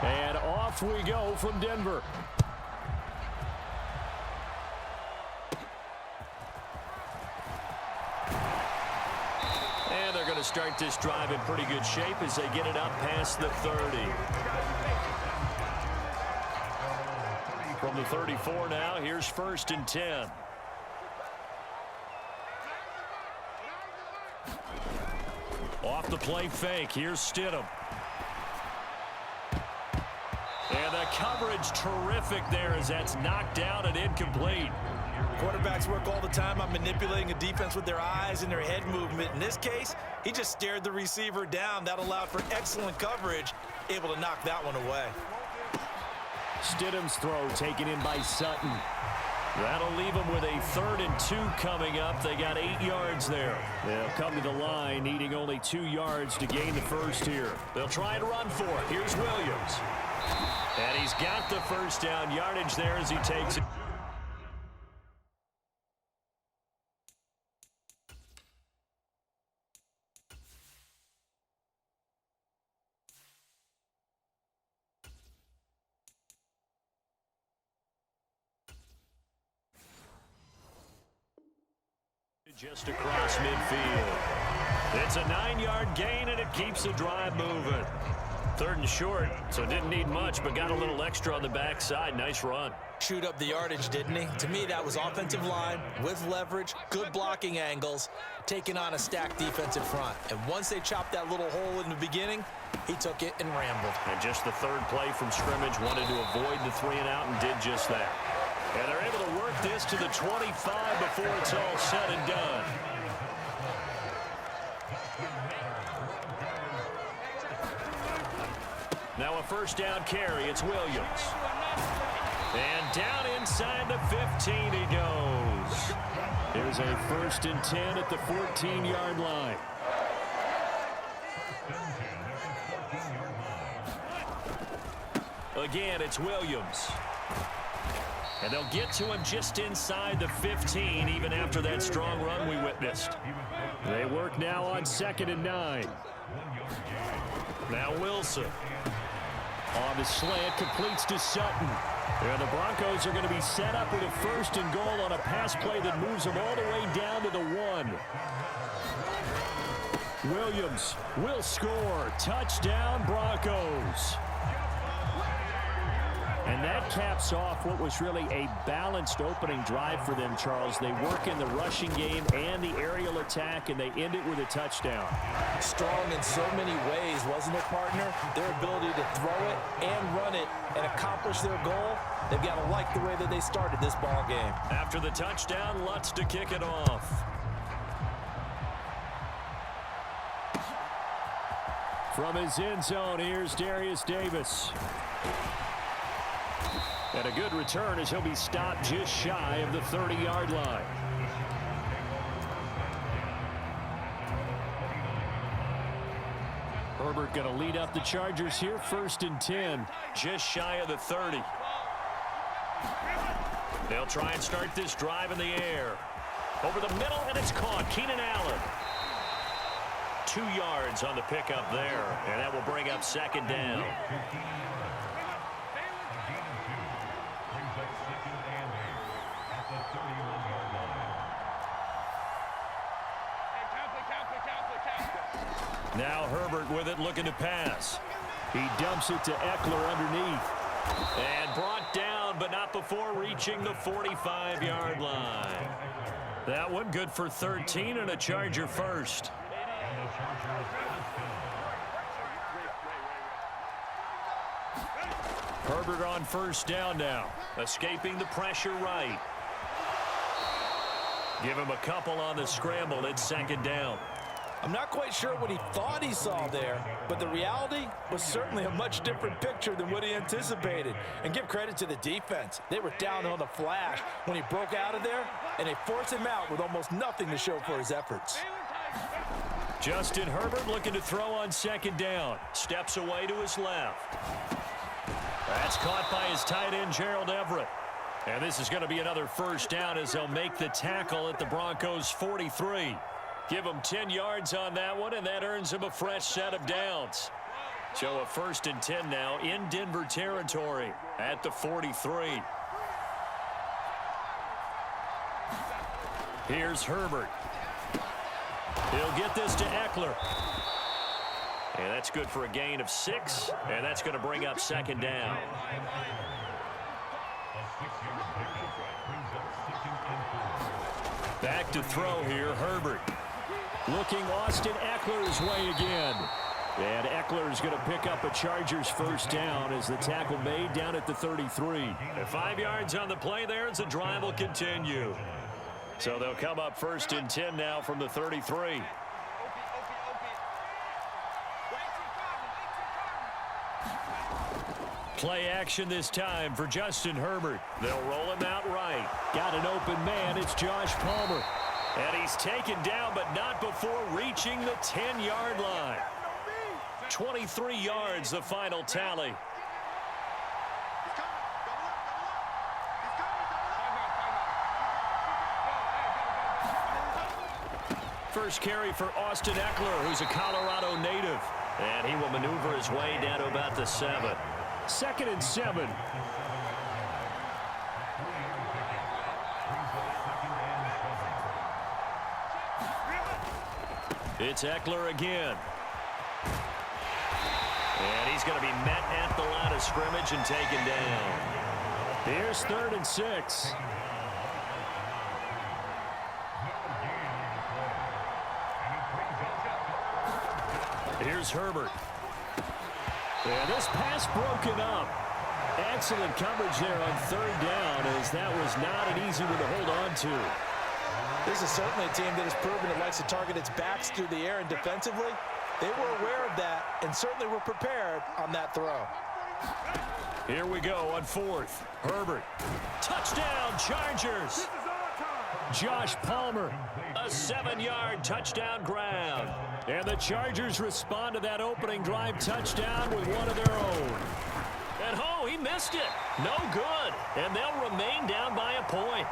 And off we go from Denver. And they're going to start this drive in pretty good shape as they get it up past the 30. From the 34 now, here's 1st and 10. Off the play fake, here's Stidham. And the coverage terrific there as that's knocked down and incomplete. Quarterbacks work all the time on manipulating a defense with their eyes and their head movement. In this case, he just stared the receiver down. That allowed for excellent coverage, able to knock that one away. Stidham's throw taken in by Sutton. That'll leave them with a 3rd and 2 coming up. They got 8 yards there. They'll come to the line needing only 2 yards to gain the first here. They'll try and run for it. Here's Williams. And he's got the first down yardage there as he takes it. Just across midfield. It's a 9-yard gain, and it keeps the drive moving. 3rd and short, so didn't need much, but got a little extra on the backside. Nice run. Chewed up the yardage, didn't he? To me, that was offensive line with leverage, good blocking angles, taking on a stacked defensive front. And once they chopped that little hole in the beginning, he took it and rambled. And just the 3rd play from scrimmage, wanted to avoid the 3 and out and did just that. And they're able to work this to the 25 before it's all said and done. Now a 1st down carry. It's Williams. And down inside the 15 he goes. Here's a 1st and 10 at the 14-yard line. Again, it's Williams. And they'll get to him just inside the 15, even after that strong run we witnessed. They work now on 2nd and 9. Now Wilson. On the slant, completes to Sutton. And the Broncos are going to be set up with a 1st and goal on a pass play that moves them all the way down to the 1. Williams will score. Touchdown, Broncos. And that caps off what was really a balanced opening drive for them, Charles. They work in the rushing game and the aerial attack, and they end it with a touchdown. Strong in so many ways, wasn't it, partner? Their ability to throw it and run it and accomplish their goal, they've got to like the way that they started this ball game. After the touchdown, Lutz to kick it off. From his end zone, here's Darius Davis. And a good return as he'll be stopped just shy of the 30-yard line. Herbert going to lead up the Chargers here, 1st and 10, just shy of the 30. They'll try and start this drive in the air. Over the middle, and it's caught. Keenan Allen. 2 yards on the pickup there, and that will bring up 2nd down. Now Herbert with it, looking to pass. He dumps it to Eckler underneath. And brought down, but not before reaching the 45-yard line. That one good for 13 and a Charger 1st. Herbert on 1st down now. Escaping the pressure right. Give him a couple on the scramble. It's 2nd down. I'm not quite sure what he thought he saw there, but the reality was certainly a much different picture than what he anticipated. And give credit to the defense. They were down on the flash when he broke out of there, and they forced him out with almost nothing to show for his efforts. Justin Herbert looking to throw on 2nd down. Steps away to his left. That's caught by his tight end, Gerald Everett. And this is going to be another 1st down as they'll make the tackle at the Broncos' 43. Give him 10 yards on that one, and that earns him a fresh set of downs. So a 1st and 10 now in Denver territory at the 43. Here's Herbert. He'll get this to Eckler. And that's good for a gain of 6, and that's going to bring up 2nd down. Back to throw here, Herbert. Looking Austin Eckler's way again. And Eckler's going to pick up a Chargers 1st down as the tackle made down at the 33. And 5 yards on the play there as the drive will continue. So they'll come up 1st and 10 now from the 33. Play action this time for Justin Herbert. They'll roll him out right. Got an open man. It's Josh Palmer. And he's taken down, but not before reaching the 10-yard line. 23 yards, the final tally. First carry for Austin Eckler, who's a Colorado native. And he will maneuver his way down to about the 7. 2nd and 7. It's Eckler again. And he's going to be met at the line of scrimmage and taken down. Here's 3rd and 6. Here's Herbert. And this pass broken up. Excellent coverage there on 3rd down, as that was not an easy one to hold on to. This is certainly a team that has proven it likes to target its backs through the air, and defensively, they were aware of that and certainly were prepared on that throw. Here we go on 4th. Herbert. Touchdown, Chargers. Josh Palmer. A 7-yard touchdown grab. And the Chargers respond to that opening drive touchdown with one of their own. And oh, he missed it. No good. And they'll remain down by a point.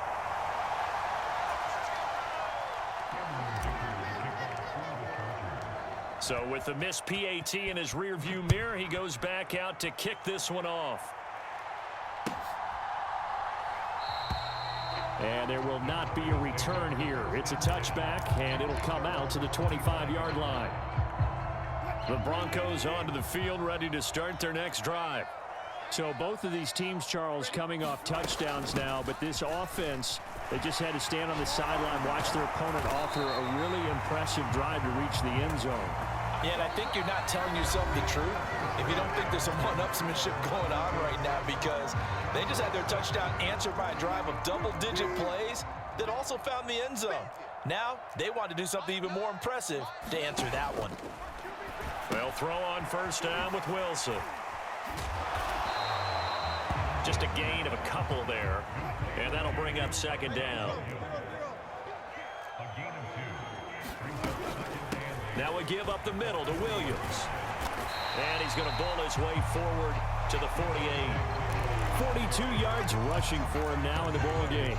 So with the missed PAT in his rearview mirror, he goes back out to kick this one off. And there will not be a return here. It's a touchback, and it'll come out to the 25-yard line. The Broncos onto the field, ready to start their next drive. So both of these teams, Charles, coming off touchdowns now, but this offense, they just had to stand on the sideline, watch their opponent offer a really impressive drive to reach the end zone. Yeah, and I think you're not telling yourself the truth if you don't think there's some one-upsmanship going on right now, because they just had their touchdown answered by a drive of double-digit plays that also found the end zone. Now, they want to do something even more impressive to answer that one. They'll throw on 1st down with Wilson. Just a gain of a couple there, and that'll bring up 2nd down. Now we give up the middle to Williams. And he's going to bull his way forward to the 48. 42 yards rushing for him now in the ball game.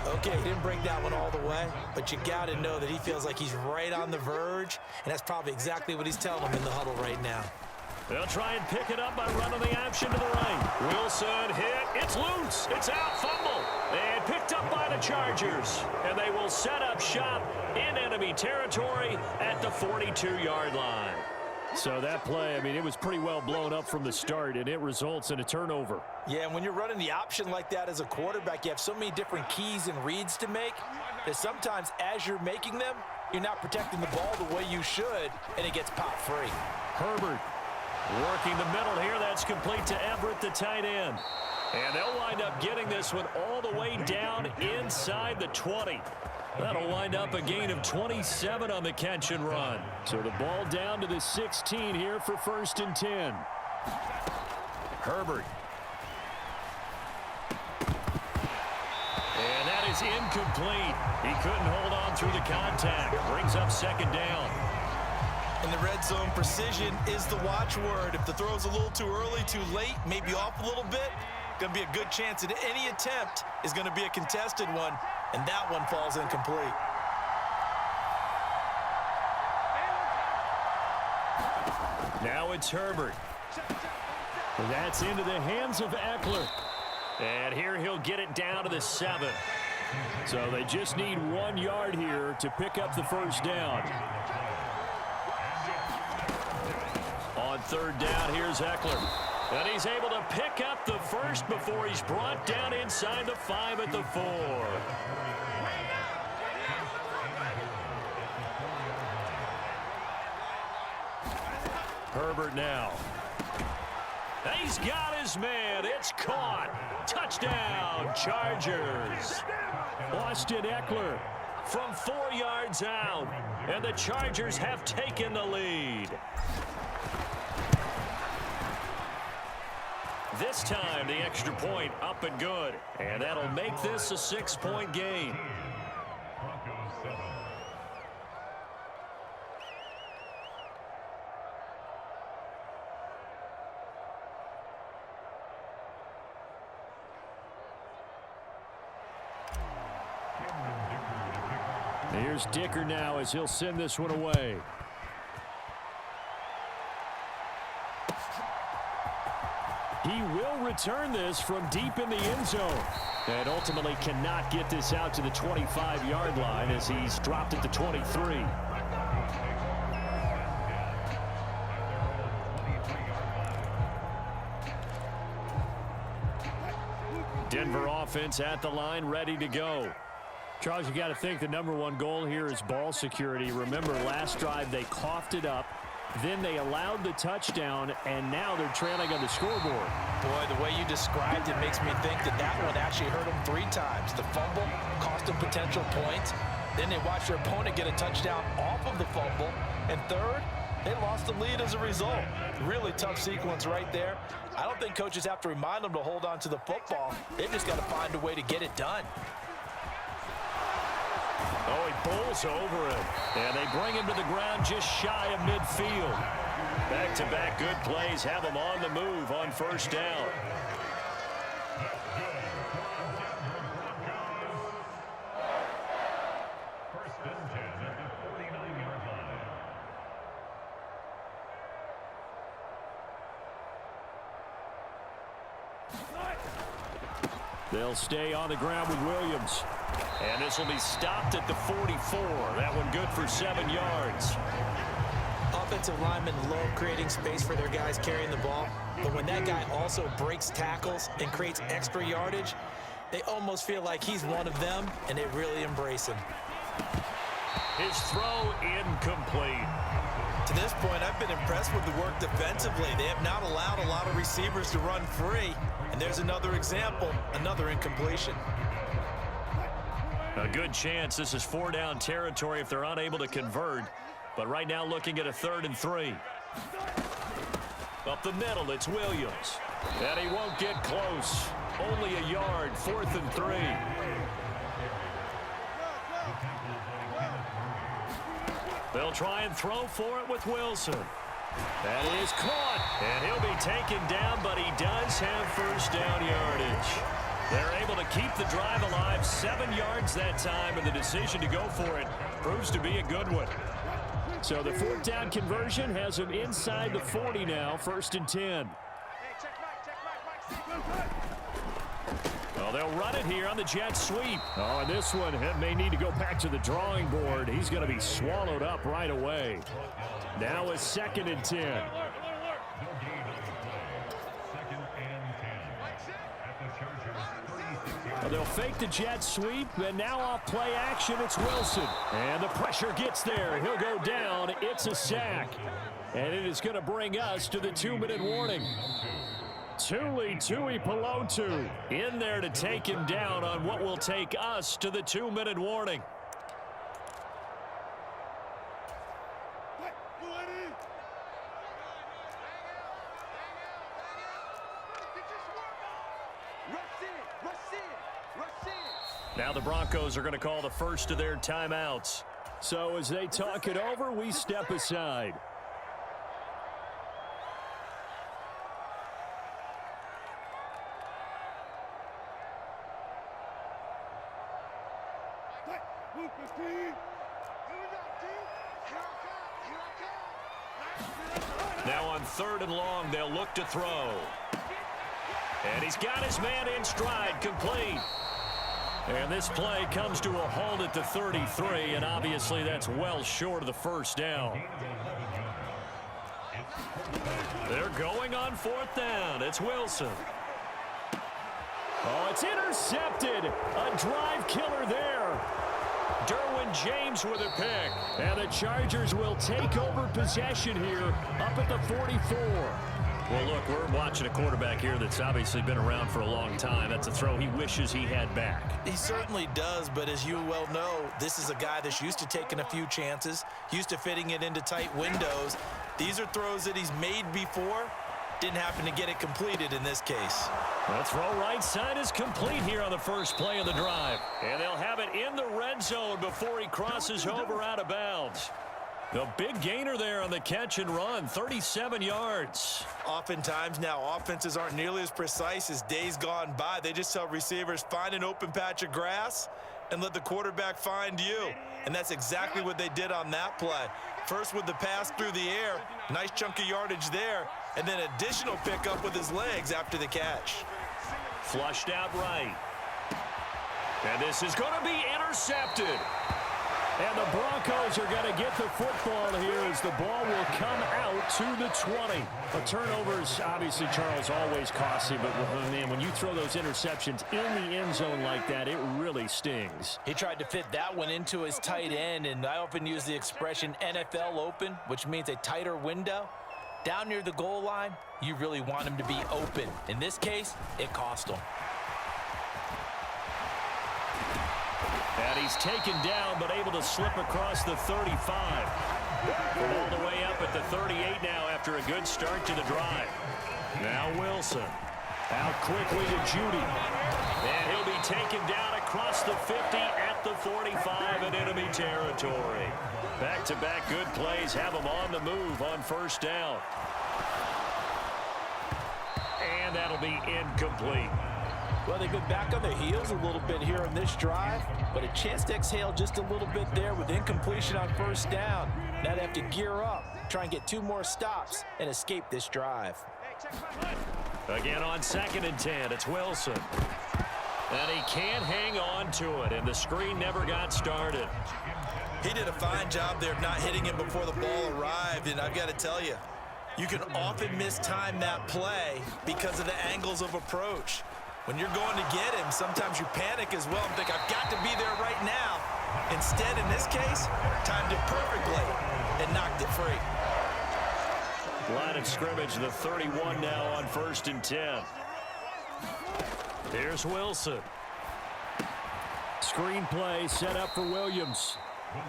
Okay, he didn't break that one all the way, but you got to know that he feels like he's right on the verge, and that's probably exactly what he's telling him in the huddle right now. They'll try and pick it up by running the option to the right. Wilson hit. It's loose. It's out. Fumble. And picked up by the Chargers. And they will set up shop in enemy territory at the 42-yard line. So that play, I mean, it was pretty well blown up from the start, and it results in a turnover. Yeah, and when you're running the option like that as a quarterback, you have so many different keys and reads to make that sometimes as you're making them, you're not protecting the ball the way you should, and it gets popped free. Herbert working the middle here. That's complete to Everett, the tight end. And they'll wind up getting this one all the way down inside the 20. That'll wind up a gain of 27 on the catch and run. So the ball down to the 16 here for 1st and 10. Herbert. And that is incomplete. He couldn't hold on through the contact. Brings up 2nd down. In the red zone, precision is the watchword. If the throw's a little too early, too late, maybe off a little bit, going to be a good chance that any attempt is going to be a contested one, and that one falls incomplete. Now it's Herbert. That's into the hands of Eckler. And here he'll get it down to the 7. So they just need 1 yard here to pick up the first down. On 3rd down, here's Eckler. And he's able to pick up the first before he's brought down inside the 5 at the 4. Herbert now. He's got his man. It's caught. Touchdown, Chargers. Austin Eckler from 4 yards out. And the Chargers have taken the lead. This time, the extra point up and good. And that'll make this a 6-point game. Here's Dicker now as he'll send this one away. He will return this from deep in the end zone. And ultimately cannot get this out to the 25-yard line as he's dropped at the 23. Denver offense at the line, ready to go. Charles, you got to think the #1 goal here is ball security. Remember, last drive they coughed it up. Then they allowed the touchdown, and now they're trailing on the scoreboard. Boy, the way you described it makes me think that that one actually hurt them 3 times. The fumble cost them potential points. Then they watched their opponent get a touchdown off of the fumble. And third, they lost the lead as a result. Really tough sequence right there. I don't think coaches have to remind them to hold on to the football. They've just got to find a way to get it done. Oh, he bowls over him. And they bring him to the ground just shy of midfield. Back-to-back good plays have him on the move on 1st down. They'll stay on the ground with Williams. And this will be stopped at the 44. That one good for 7 yards. Offensive linemen love creating space for their guys carrying the ball. But when that guy also breaks tackles and creates extra yardage, they almost feel like he's one of them, and they really embrace him. His throw incomplete. To this point, I've been impressed with the work defensively. They have not allowed a lot of receivers to run free. And there's another example, another incompletion. A good chance this is 4-down territory if they're unable to convert. But right now looking at a 3rd and 3. Up the middle, it's Williams. And he won't get close. Only a yard, 4th and 3. They'll try and throw for it with Wilson. That is caught. And he'll be taken down, but he does have 1st down yardage. They're able to keep the drive alive, 7 yards that time, and the decision to go for it proves to be a good one. So the 4th down conversion has him inside the 40 now, 1st and 10. Well, they'll run it here on the jet sweep. Oh, and this one may need to go back to the drawing board. He's going to be swallowed up right away. Now a 2nd and 10. Well, they'll fake the jet sweep, and now off play action, it's Wilson. And the pressure gets there. He'll go down. It's a sack. And it is going to bring us to the 2-minute warning. Tuli Tuipulotu in there to take him down on what will take us to the 2-minute warning. Now the Broncos are going to call the first of their timeouts. So as they talk it over, we step aside. Now on 3rd and long. They'll look to throw. And he's got his man in stride, complete. And this play comes to a halt at the 33, and obviously that's well short of the first down. They're going on 4th down. It's Wilson. Oh, it's intercepted. A drive killer there. Derwin James with a pick. And the Chargers will take over possession here up at the 44. Well, look, we're watching a quarterback here that's obviously been around for a long time. That's a throw he wishes he had back. He certainly does, but as you well know, this is a guy that's used to taking a few chances, used to fitting it into tight windows. These are throws that he's made before. Didn't happen to get it completed in this case. The throw right side is complete here on the first play of the drive. And they'll have it in the red zone before he crosses over out of bounds. The big gainer there on the catch and run, 37 yards. Oftentimes now, offenses aren't nearly as precise as days gone by. They just tell receivers, find an open patch of grass and let the quarterback find you. And that's exactly what they did on that play. First with the pass through the air, nice chunk of yardage there, and then additional pickup with his legs after the catch. Flushed out right. And this is going to be intercepted. And the Broncos are going to get the football here as the ball will come out to the 20. A turnover is obviously, Charles, always costly, but man, when you throw those interceptions in the end zone like that, it really stings. He tried to fit that one into his tight end, and I often use the expression NFL open, which means a tighter window. Down near the goal line, you really want him to be open. In this case, it cost him. And he's taken down, but able to slip across the 35. All the way up at the 38 now after a good start to the drive. Now Wilson. Out quickly to Judy. And he'll be taken down across the 50 at the 45 in enemy territory. Back-to-back good plays have him on the move on first down. And that'll be incomplete. Well, they've been back on their heels a little bit here on this drive, but a chance to exhale just a little bit there with incompletion on first down. Now they have to gear up, try and get 2 more stops, and escape this drive. Again on 2nd and 10, it's Wilson. And he can't hang on to it, and the screen never got started. He did a fine job there of not hitting him before the ball arrived, and I've got to tell you, you can often mistime that play because of the angles of approach. When you're going to get him, sometimes you panic as well and think, I've got to be there right now. Instead, in this case, timed it perfectly and knocked it free. Line of scrimmage, the 31 now on 1st and 10. Here's Wilson. Screen play set up for Williams.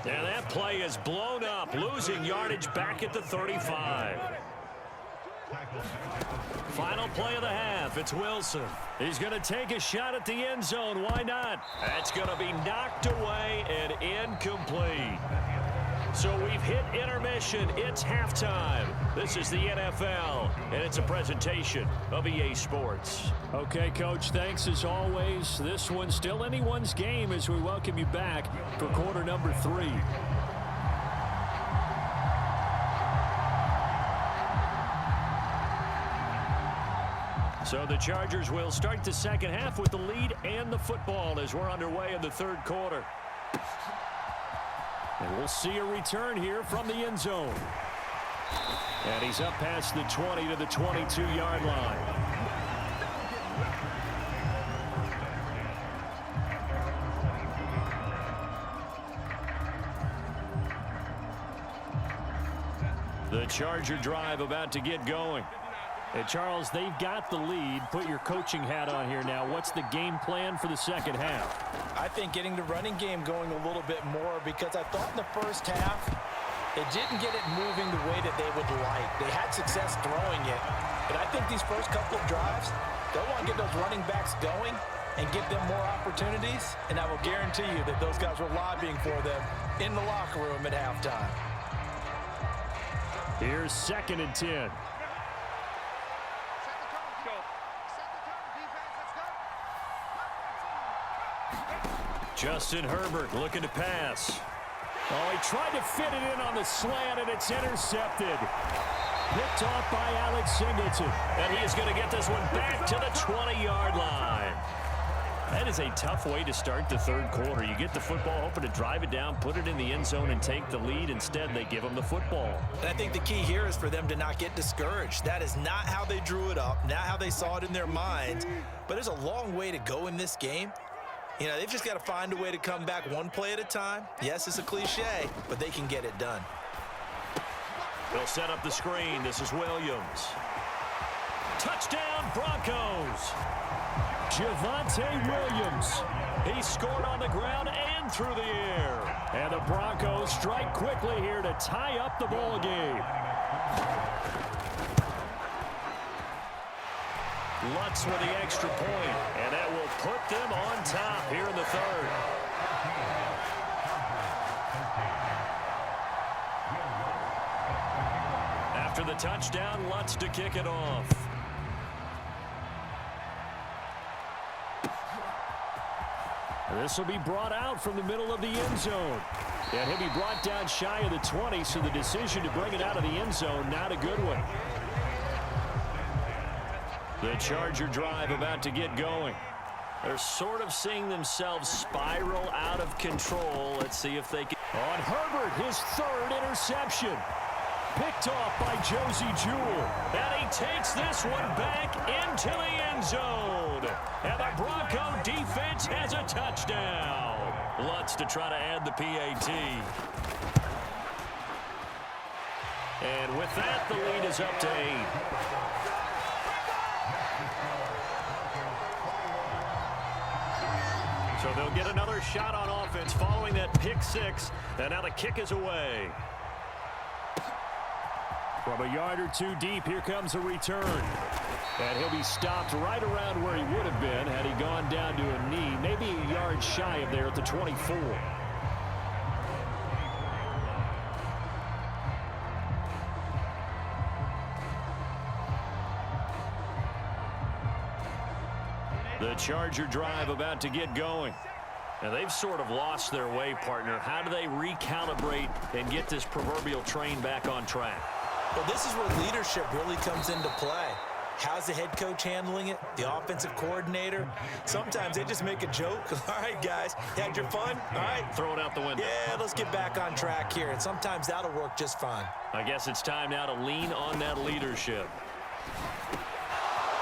And that play is blown up, losing yardage back at the 35. Final play of the half, it's Wilson. He's going to take a shot at the end zone. Why not? That's going to be knocked away and incomplete. So we've hit intermission. It's halftime. This is the NFL, and it's a presentation of EA Sports. Okay, Coach, thanks as always. This one's still anyone's game as we welcome you back for quarter number 3. So the Chargers will start the second half with the lead and the football as we're underway in the 3rd quarter. And we'll see a return here from the end zone. And he's up past the 20 to the 22-yard line. The Charger drive about to get going. And Charles, they've got the lead. Put your coaching hat on here now. What's the game plan for the second half? I think getting the running game going a little bit more, because I thought in the first half they didn't get it moving the way that they would like. They had success throwing it, but I think these first couple of drives, they'll want to get those running backs going and give them more opportunities, and I will guarantee you that those guys were lobbying for them in the locker room at halftime. Here's 2nd and 10. Justin Herbert looking to pass. Oh, he tried to fit it in on the slant, and it's intercepted. Picked off by Alex Singleton. And he is going to get this one back to the 20-yard line. That is a tough way to start the third quarter. You get the football, hoping to drive it down, put it in the end zone, and take the lead. Instead, they give them the football. And I think the key here is for them to not get discouraged. That is not how they drew it up, not how they saw it in their minds. But there's a long way to go in this game. You know, they've just got to find a way to come back one play at a time. Yes, it's a cliche, but they can get it done. They'll set up the screen. This is Williams. Touchdown, Broncos. Javonte Williams. He scored on the ground and through the air. And the Broncos strike quickly here to tie up the ball game. Lutz with the extra point, and that will put them on top here in the third. After the touchdown, Lutz to kick it off. This will be brought out from the middle of the end zone. And he'll be brought down shy of the 20, so the decision to bring it out of the end zone, not a good one. The Charger drive about to get going. They're sort of seeing themselves spiral out of control. Let's see if they can. On Herbert, his third interception. Picked off by Josie Jewell. And he takes this one back into the end zone. And the Bronco defense has a touchdown. Lutz to try to add the PAT. And with that, the lead is up to 8. So they'll get another shot on offense following that pick six. And now the kick is away. From a yard or two deep, here comes a return. And he'll be stopped right around where he would have been had he gone down to a knee, maybe a yard shy of there at the 24. The Charger drive about to get going. And they've sort of lost their way, partner. How do they recalibrate and get this proverbial train back on track? Well, this is where leadership really comes into play. How's the head coach handling it? The offensive coordinator? Sometimes they just make a joke. All right, guys, had your fun? All right. Throw it out the window. Yeah, let's get back on track here. And sometimes that'll work just fine. I guess it's time now to lean on that leadership.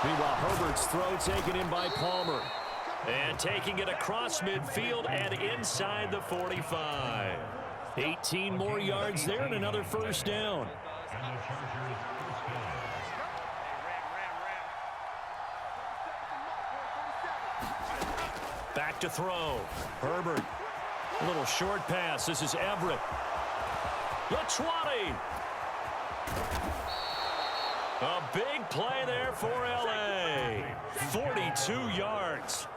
Meanwhile, Herbert's throw taken in by Palmer. And taking it across midfield and inside the 45. 18 more yards there and another first down. Back to throw. Herbert. A little short pass. This is Everett. The 20. A big play there for L.A. 42 yards.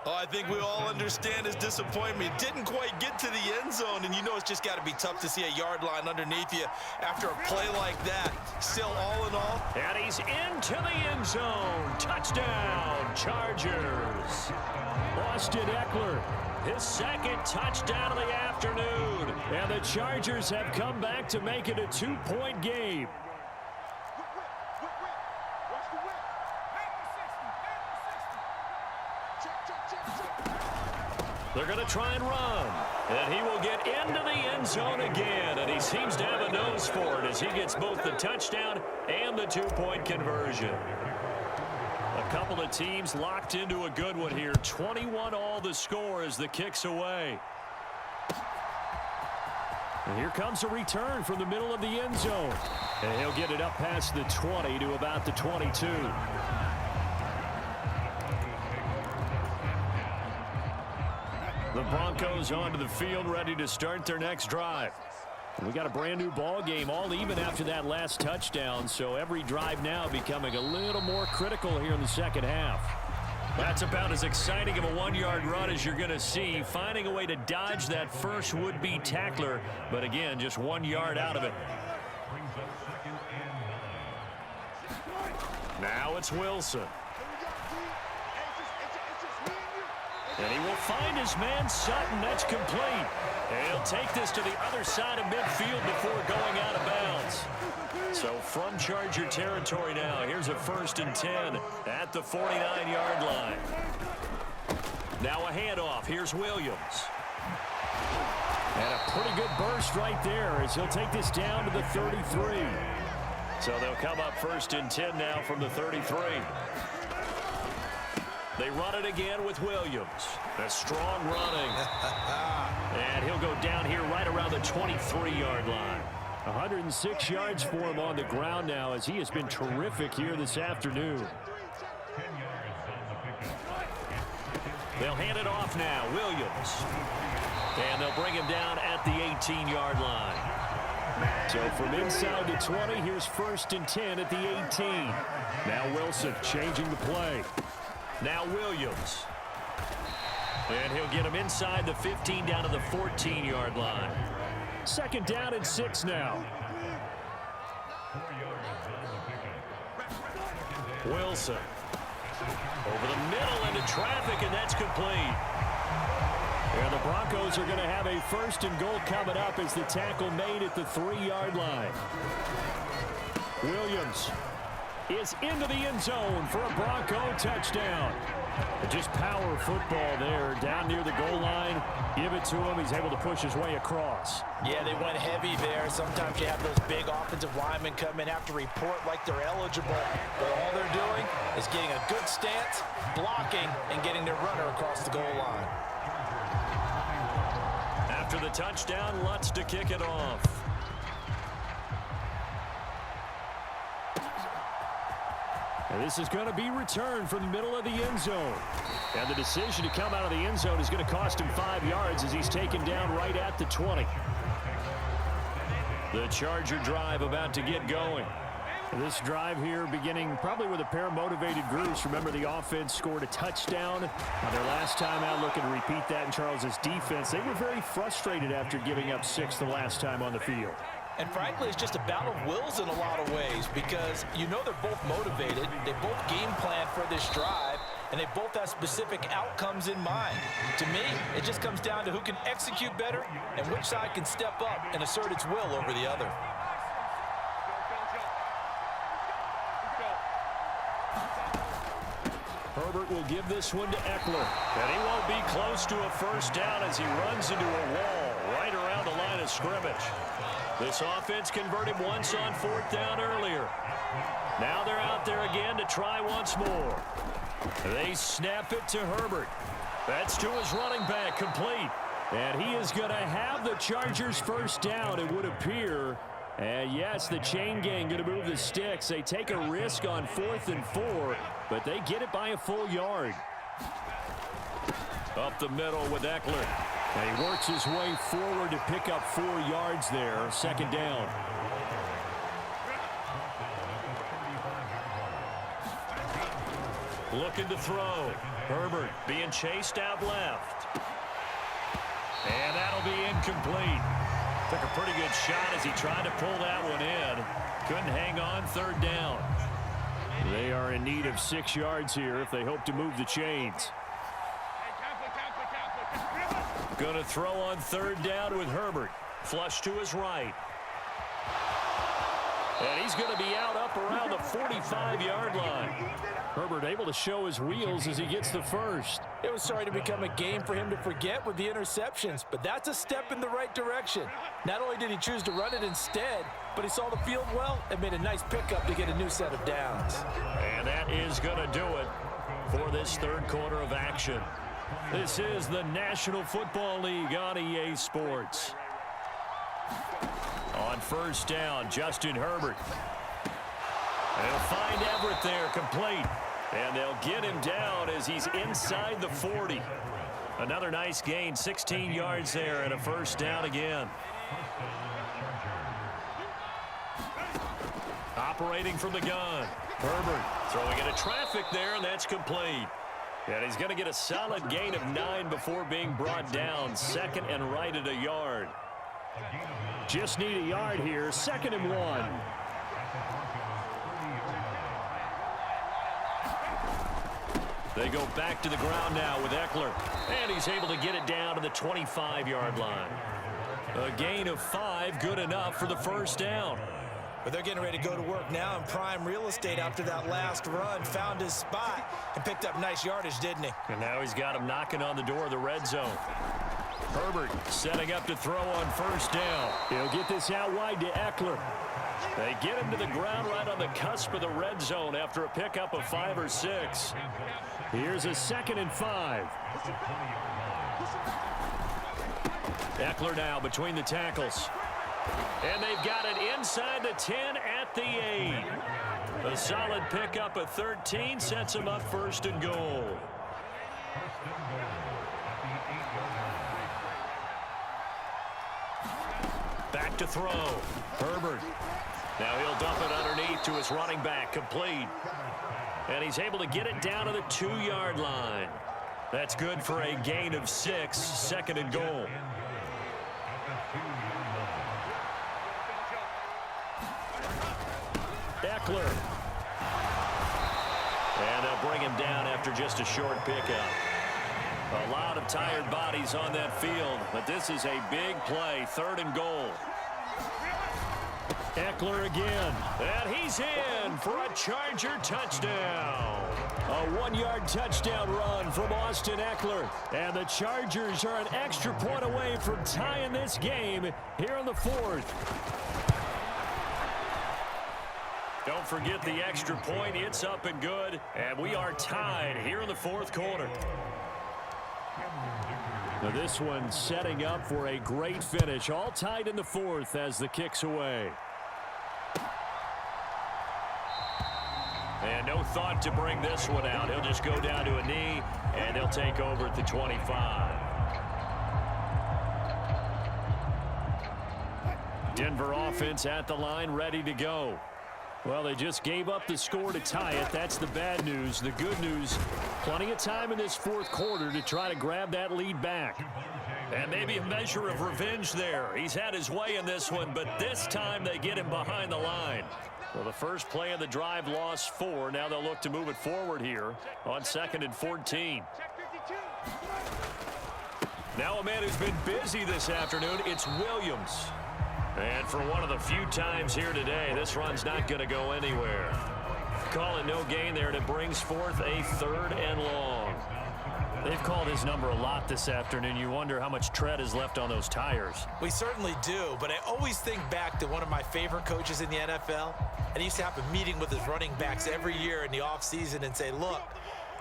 Oh, I think we all understand his disappointment. He didn't quite get to the end zone, and you know it's just got to be tough to see a yard line underneath you after a play like that. Still, all in all. And he's into the end zone. Touchdown, Chargers. Austin Eckler, his second touchdown of the afternoon. And the Chargers have come back to make it a 2-point game. They're going to try and run. And he will get into the end zone again. And he seems to have a nose for it as he gets both the touchdown and the 2-point conversion. A couple of teams locked into a good one here. 21 all the score as the kick's away. And here comes a return from the middle of the end zone. And he'll get it up past the 20 to about the 22. The Broncos onto the field, ready to start their next drive. We got a brand new ball game, all even after that last touchdown, so every drive now becoming a little more critical here in the second half. That's about as exciting of a 1-yard run as you're going to see, finding a way to dodge that first would-be tackler, but again, just 1 yard out of it. Now it's Wilson. And he will find his man Sutton. That's complete. And he'll take this to the other side of midfield before going out of bounds. So from Charger territory now, here's a 1st and 10 at the 49-yard line. Now a handoff. Here's Williams. And a pretty good burst right there as he'll take this down to the 33. So they'll come up 1st and 10 now from the 33. They run it again with Williams. A strong running. And he'll go down here right around the 23-yard line. 106 yards for him on the ground now as he has been terrific here this afternoon. They'll hand it off now. Williams. And they'll bring him down at the 18-yard line. So from inside the 20, here's 1st and 10 at the 18. Now Wilson changing the play. Now Williams. And he'll get him inside the 15 down to the 14-yard line. 2nd down and 6 now. Wilson. Over the middle into traffic, and that's complete. And the Broncos are going to have a 1st and goal coming up as the tackle made at the 3-yard line. Williams is into the end zone for a Bronco touchdown. Just power football there down near the goal line. Give it to him. He's able to push his way across. Yeah, they went heavy there. Sometimes you have those big offensive linemen come in, have to report like they're eligible. But all they're doing is getting a good stance, blocking, and getting their runner across the goal line. After the touchdown, Lutz to kick it off. And this is going to be returned from the middle of the end zone. And the decision to come out of the end zone is going to cost him 5 yards as he's taken down right at the 20. The Charger drive about to get going. This drive here beginning probably with a pair of motivated groups. Remember, the offense scored a touchdown their last time out, looking to repeat that in Charles's defense. They were very frustrated after giving up 6 the last time on the field. And frankly, it's just a battle of wills in a lot of ways because you know they're both motivated. They both game plan for this drive, and they both have specific outcomes in mind. To me, it just comes down to who can execute better and which side can step up and assert its will over the other. Herbert will give this one to Eckler. And he won't be close to a 1st down as he runs into a wall right around the line of scrimmage. This offense converted once on 4th down earlier. Now they're out there again to try once more. They snap it to Herbert. That's to his running back, complete. And he is going to have the Chargers 1st down, it would appear. And yes, the chain gang going to move the sticks. They take a risk on 4th and 4, but they get it by a full yard. Up the middle with Eckler. And he works his way forward to pick up 4 yards there. 2nd down. Looking to throw. Herbert being chased out left. And that'll be incomplete. Took a pretty good shot as he tried to pull that one in. Couldn't hang on. 3rd down. They are in need of 6 yards here if they hope to move the chains. Going to throw on 3rd down with Herbert. Flush to his right. And he's going to be out up around the 45-yard line. Herbert able to show his wheels as he gets the 1st. It was starting to become a game for him to forget with the interceptions, but that's a step in the right direction. Not only did he choose to run it instead, but he saw the field well and made a nice pickup to get a new set of downs. And that is going to do it for this 3rd quarter of action. This is the National Football League on EA Sports. On 1st down, Justin Herbert. They'll find Everett there, complete. And they'll get him down as he's inside the 40. Another nice gain, 16 yards there, and a 1st down again. Operating from the gun. Herbert throwing into traffic there, and that's complete. And he's going to get a solid gain of 9 before being brought down. 2nd and right at a yard. Just need a yard here. 2nd and 1. They go back to the ground now with Eckler. And he's able to get it down to the 25-yard line. A gain of 5, good enough for the first down. But they're getting ready to go to work now in prime real estate after that last run. Found his spot and picked up nice yardage, didn't he? And now he's got him knocking on the door of the red zone. Herbert setting up to throw on first down. He'll get this out wide to Eckler. They get him to the ground right on the cusp of the red zone after a pickup of 5 or 6. Here's a 2nd and 5. Eckler now between the tackles. And they've got it inside the 10 at the 8. A solid pickup of 13 sets him up 1st and goal. Back to throw. Herbert. Now he'll dump it underneath to his running back, complete. And he's able to get it down to the 2-yard line. That's good for a gain of 6, 2nd and goal. Eckler. And they'll bring him down after just a short pickup. A lot of tired bodies on that field, but this is a big play, 3rd and goal. Eckler again, and he's in for a Charger touchdown. A 1-yard touchdown run from Austin Eckler. And the Chargers are an extra point away from tying this game here in the 4th. Don't forget the extra point. It's up and good, and we are tied here in the 4th quarter. Now this one setting up for a great finish. All tied in the 4th as the kick's away. And no thought to bring this one out. He'll just go down to a knee, and they'll take over at the 25. Denver offense at the line, ready to go. Well, they just gave up the score to tie it. That's the bad news. The good news, plenty of time in this 4th quarter to try to grab that lead back. And maybe a measure of revenge there. He's had his way in this one, but this time they get him behind the line. Well, the first play of the drive lost 4. Now they'll look to move it forward here on 2nd and 14. Now a man who's been busy this afternoon, it's Williams. And for one of the few times here today, this run's not going to go anywhere. Call it no gain there, and it brings forth a 3rd and long. They've called his number a lot this afternoon. You wonder how much tread is left on those tires. We certainly do, but I always think back to one of my favorite coaches in the NFL, and he used to have a meeting with his running backs every year in the offseason and say, look,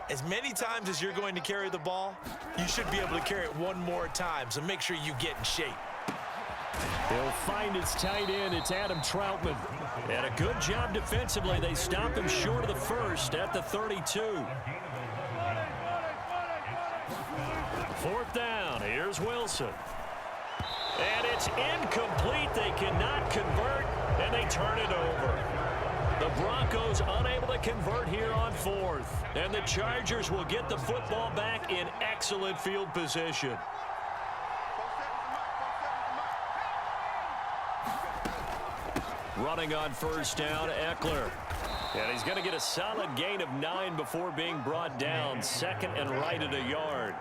as many times as you're going to carry the ball, you should be able to carry it one more time, so make sure you get in shape. He'll find his tight end. It's Adam Troutman. And a good job defensively. They stop him short of the 1st at the 32. 4th down. Here's Wilson. And it's incomplete. They cannot convert, and they turn it over. The Broncos unable to convert here on 4th. And the Chargers will get the football back in excellent field position. Running on first down, Eckler. And he's going to get a solid gain of 9 before being brought down. 2nd and right at a yard.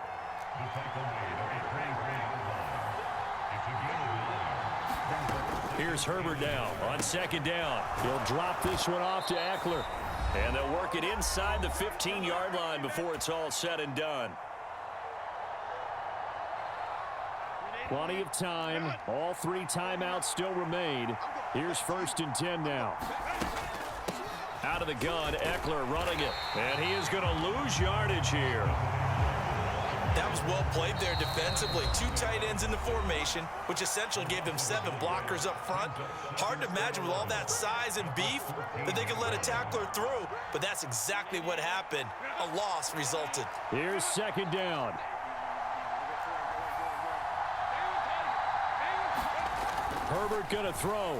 Here's Herbert now on 2nd down. He'll drop this one off to Eckler. And they'll work it inside the 15-yard line before it's all said and done. Plenty of time. All 3 timeouts still remain. Here's 1st and 10 now. Out of the gun, Eckler running it. And he is going to lose yardage here. That was well played there defensively. 2 tight ends in the formation, which essentially gave them 7 blockers up front. Hard to imagine with all that size and beef that they could let a tackler through, but that's exactly what happened. A loss resulted. Here's 2nd down. Herbert going to throw.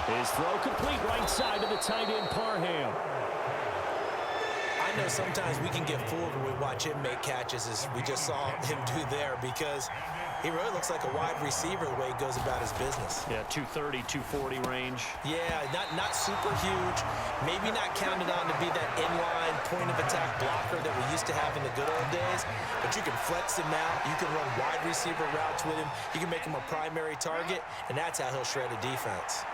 His throw complete right side to the tight end, Parham. I know sometimes we can get fooled when we watch him make catches, as we just saw him do there, because He really looks like a wide receiver the way he goes about his business. Yeah, 230, 240 range. Yeah, not super huge. Maybe not counted on to be that inline point-of-attack blocker that we used to have in the good old days, but you can flex him out. You can run wide receiver routes with him. You can make him a primary target, and that's how he'll shred a defense.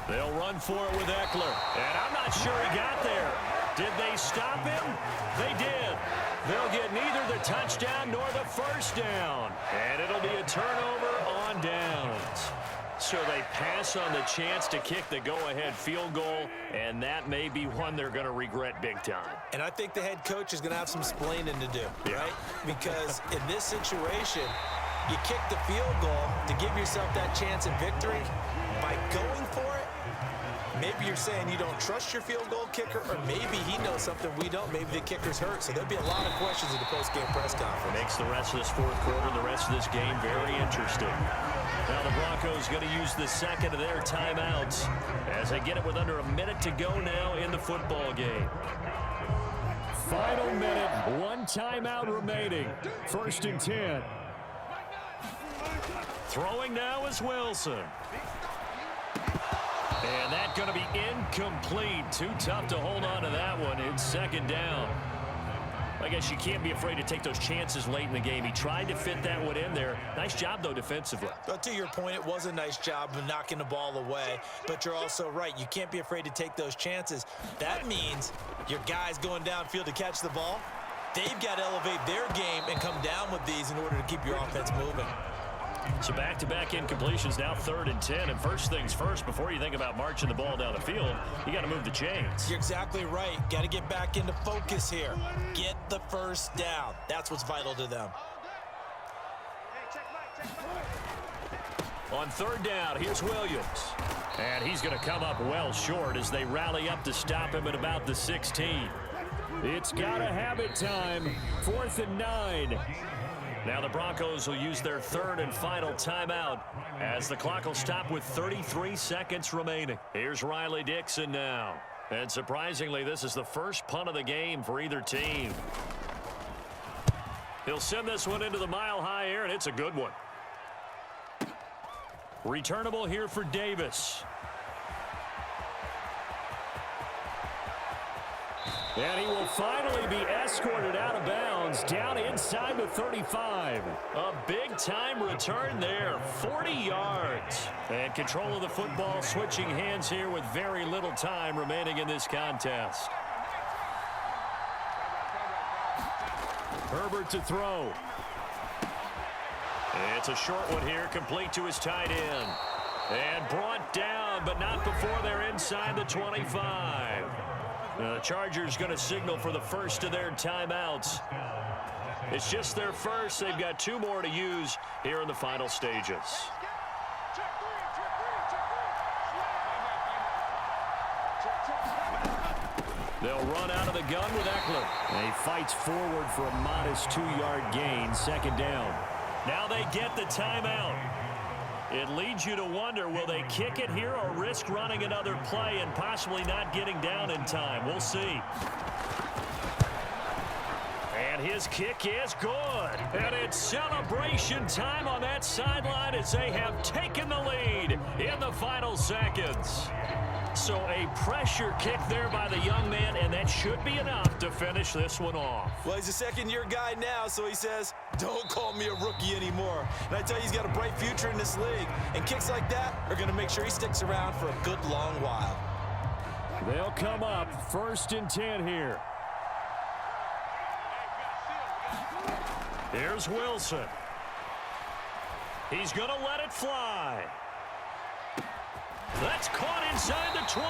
They'll run for it with Eckler. And I'm not sure he got there. Did they stop him? They did. They'll get neither the touchdown nor the first down. And it'll be a turnover on downs. So they pass on the chance to kick the go-ahead field goal, and that may be one they're going to regret big time. And I think the head coach is going to have some splaining to do, right? Because in this situation, you kick the field goal to give yourself that chance at victory. By going for it, maybe you're saying you don't trust your field goal kicker, or maybe he knows something we don't. Maybe the kicker's hurt. So there'll be a lot of questions in the post-game press conference. Makes the rest of this fourth quarter and the rest of this game very interesting. Now the Broncos going to use the second of their timeouts as they get it with under a minute to go now in the football game. Final minute, one timeout remaining. 1st and 10. Throwing now is Wilson. And that's going to be incomplete. Too tough to hold on to that one. It's 2nd down. I guess you can't be afraid to take those chances late in the game. He tried to fit that one in there. Nice job, though, defensively. But to your point, it was a nice job of knocking the ball away. But you're also right. You can't be afraid to take those chances. That means your guys going downfield to catch the ball, they've got to elevate their game and come down with these in order to keep your offense moving. So back-to-back incompletions, now 3rd and 10. And first things first, before you think about marching the ball down the field, you got to move the chains. You're exactly right. Got to get back into focus here. Get the first down. That's what's vital to them. On 3rd down, here's Williams. And he's going to come up well short as they rally up to stop him at about the 16. It's got to have it time. 4th and 9. Now the Broncos will use their 3rd and final timeout as the clock will stop with 33 seconds remaining. Here's Riley Dixon now. And surprisingly, this is the first punt of the game for either team. He'll send this one into the mile-high air, and it's a good one. Returnable here for Davis. And he will finally be escorted out of bounds down inside the 35. A big-time return there, 40 yards. And control of the football switching hands here with very little time remaining in this contest. Herbert to throw. It's a short one here, complete to his tight end. And brought down, but not before they're inside the 25. The Chargers going to signal for the first of their timeouts. It's just their first. They've got 2 more to use here in the final stages. They'll run out of the gun with Eckler. And he fights forward for a modest 2-yard gain, 2nd down. Now they get the timeout. It leads you to wonder, will they kick it here or risk running another play and possibly not getting down in time? We'll see. And his kick is good. And it's celebration time on that sideline as they have taken the lead in the final seconds. So a pressure kick there by the young man, and that should be enough to finish this one off. Well, he's a second-year guy now, so he says, don't call me a rookie anymore. And I tell you, he's got a bright future in this league. And kicks like that are going to make sure he sticks around for a good long while. They'll come up 1st and 10 here. Here's Wilson. He's going to let it fly. That's caught inside the 20.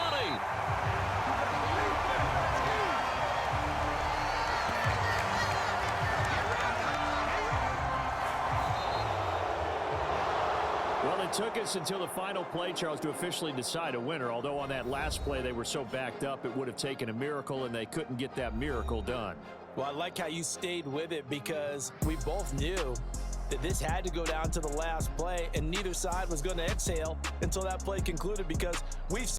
Well, it took us until the final play, Charles, to officially decide a winner, although on that last play they were so backed up it would have taken a miracle, and they couldn't get that miracle done. Well, I like how you stayed with it because we both knew that this had to go down to the last play, and neither side was going to exhale until that play concluded because we've